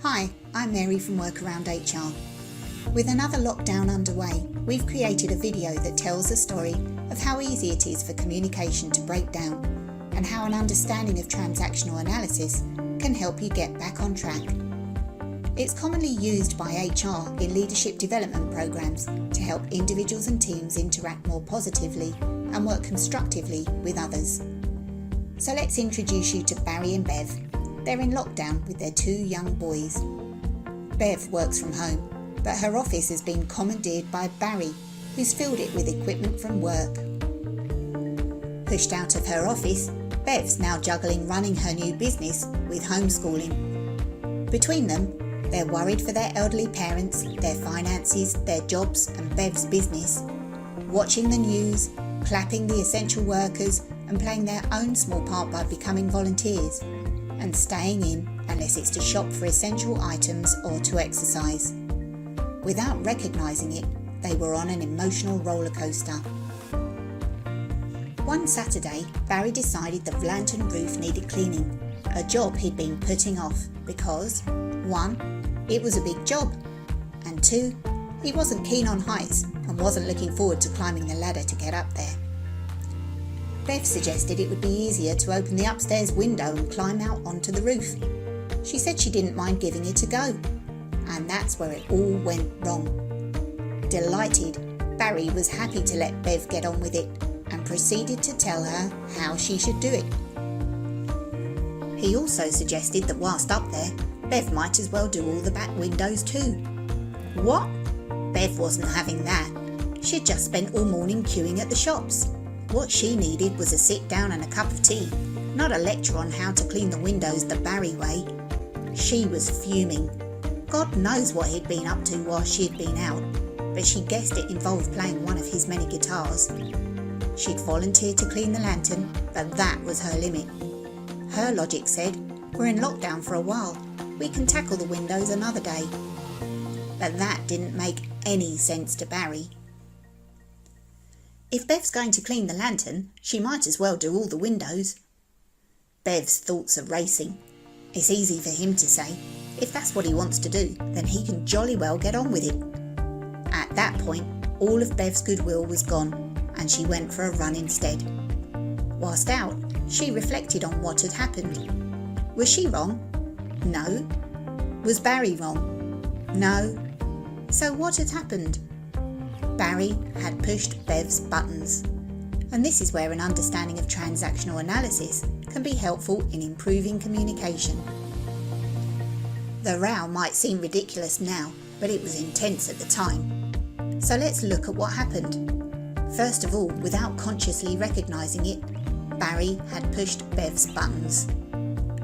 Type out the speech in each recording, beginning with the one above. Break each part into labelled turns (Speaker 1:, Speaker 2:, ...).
Speaker 1: Hi, I'm Mary from WorkAround HR. With another lockdown underway, we've created a video that tells the story of how easy it is for communication to break down and how an understanding of transactional analysis can help you get back on track. It's commonly used by HR in leadership development programs to help individuals and teams interact more positively and work constructively with others. So let's introduce you to Barry and Bev. They're in lockdown with their two young boys. Bev works from home, but her office has been commandeered by Barry, who's filled it with equipment from work. Pushed out of her office, Bev's now juggling running her new business with homeschooling. Between them, they're worried for their elderly parents, their finances, their jobs and Bev's business, watching the news, clapping the essential workers and playing their own small part by becoming volunteers, and staying in unless it's to shop for essential items or to exercise. Without recognising it, they were on an emotional roller coaster. One Saturday, Barry decided the lantern roof needed cleaning, a job he'd been putting off because 1. It was a big job, and 2. He wasn't keen on heights and wasn't looking forward to climbing the ladder to get up there. Bev suggested it would be easier to open the upstairs window and climb out onto the roof. She said she didn't mind giving it a go, and that's where it all went wrong. Delighted, Barry was happy to let Bev get on with it and proceeded to tell her how she should do it. He also suggested that whilst up there, Bev might as well do all the back windows too. What? Bev wasn't having that. She'd just spent all morning queuing at the shops. What she needed was a sit down and a cup of tea, not a lecture on how to clean the windows the Barry way. She was fuming. God knows what he'd been up to while she'd been out, but she guessed it involved playing one of his many guitars. She'd volunteered to clean the lantern, but that was her limit. Her logic said, we're in lockdown for a while, we can tackle the windows another day. But that didn't make any sense to Barry. If Bev's going to clean the lantern, she might as well do all the windows. Bev's thoughts are racing. It's easy for him to say, if that's what he wants to do, then he can jolly well get on with it. At that point, all of Bev's goodwill was gone, and she went for a run instead. Whilst out, she reflected on what had happened. Was she wrong? No. Was Barry wrong? No. So what had happened? Barry had pushed Bev's buttons. And this is where an understanding of transactional analysis can be helpful in improving communication. The row might seem ridiculous now, but it was intense at the time. So let's look at what happened. First of all, without consciously recognising it, Barry had pushed Bev's buttons.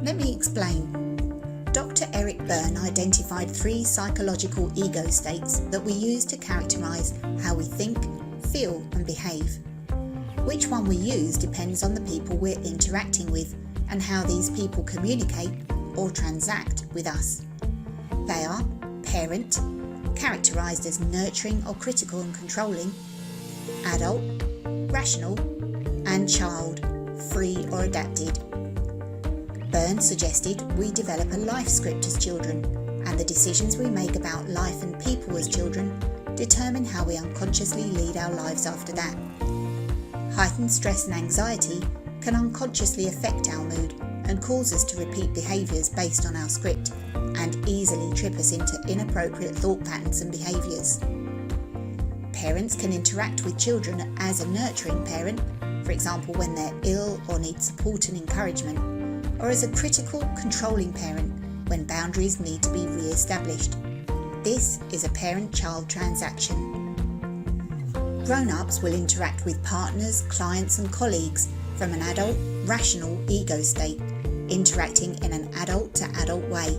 Speaker 1: Let me explain. Dr. Eric Byrne identified 3 psychological ego states that we use to characterise how we think, feel and behave. Which one we use depends on the people we're interacting with and how these people communicate or transact with us. They are parent, characterised as nurturing or critical and controlling, adult, rational, and child, free or adapted. Byrne suggested we develop a life script as children, and the decisions we make about life and people as children determine how we unconsciously lead our lives after that. Heightened stress and anxiety can unconsciously affect our mood and cause us to repeat behaviours based on our script and easily trip us into inappropriate thought patterns and behaviours. Parents can interact with children as a nurturing parent, for example when they're ill or need support and encouragement, or as a critical, controlling parent when boundaries need to be re-established. This is a parent-child transaction. Grown-ups will interact with partners, clients and colleagues from an adult, rational ego state, interacting in an adult-to-adult way.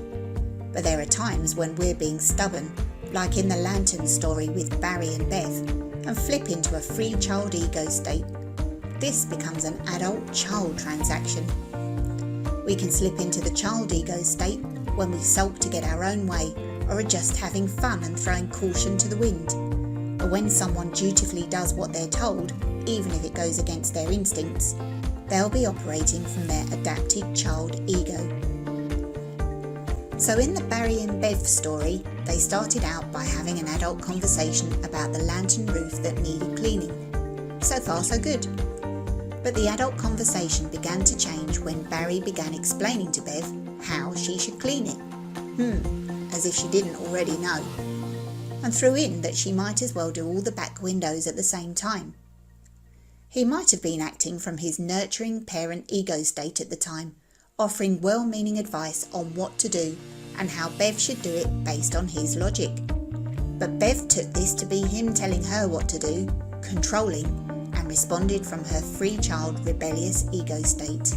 Speaker 1: But there are times when we're being stubborn, like in the lantern story with Barry and Bev, and flip into a free child ego state. This becomes an adult-child transaction. We can slip into the child ego state when we sulk to get our own way or are just having fun and throwing caution to the wind. Or when someone dutifully does what they're told, even if it goes against their instincts, they'll be operating from their adapted child ego. So in the Barry and Bev story, they started out by having an adult conversation about the lantern roof that needed cleaning. So far so good. But the adult conversation began to change when Barry began explaining to Bev how she should clean it. As if she didn't already know. And threw in that she might as well do all the back windows at the same time. He might have been acting from his nurturing parent ego state at the time, offering well-meaning advice on what to do and how Bev should do it based on his logic. But Bev took this to be him telling her what to do, controlling, and responded from her free child rebellious ego state.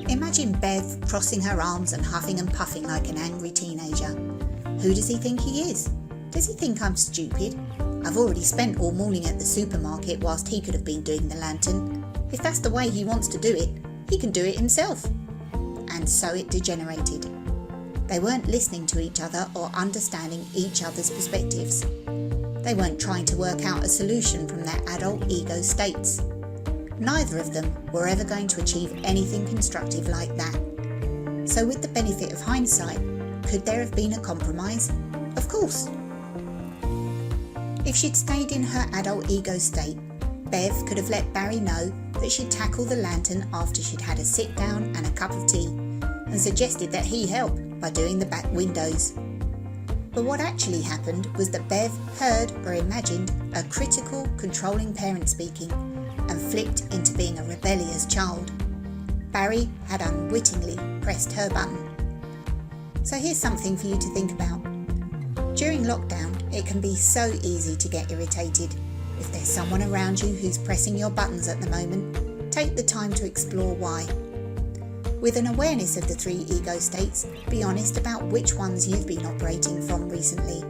Speaker 1: Imagine Bev crossing her arms and huffing and puffing like an angry teenager. Who does he think he is? Does he think I'm stupid? I've already spent all morning at the supermarket whilst he could have been doing the lantern. If that's the way he wants to do it, he can do it himself. And so it degenerated. They weren't listening to each other or understanding each other's perspectives. They weren't trying to work out a solution from their adult ego states. Neither of them were ever going to achieve anything constructive like that. So with the benefit of hindsight, could there have been a compromise? Of course. If she'd stayed in her adult ego state, Bev could have let Barry know that she'd tackle the lantern after she'd had a sit down and a cup of tea, and suggested that he help by doing the back windows. But what actually happened was that Bev heard or imagined a critical, controlling parent speaking, and flipped into being a rebellious child. Barry had unwittingly pressed her button. So here's something for you to think about. During lockdown, it can be so easy to get irritated. If there's someone around you who's pressing your buttons at the moment, take the time to explore why. With an awareness of the 3 ego states, be honest about which ones you've been operating from recently.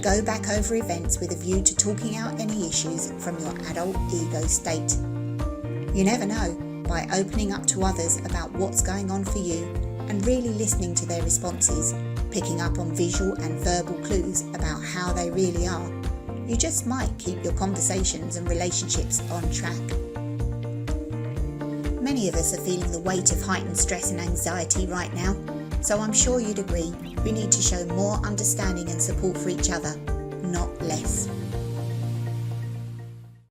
Speaker 1: Go back over events with a view to talking out any issues from your adult ego state. You never know, by opening up to others about what's going on for you and really listening to their responses, picking up on visual and verbal clues about how they really are, you just might keep your conversations and relationships on track. Many of us are feeling the weight of heightened stress and anxiety right now, so I'm sure you'd agree we need to show more understanding and support for each other, not less.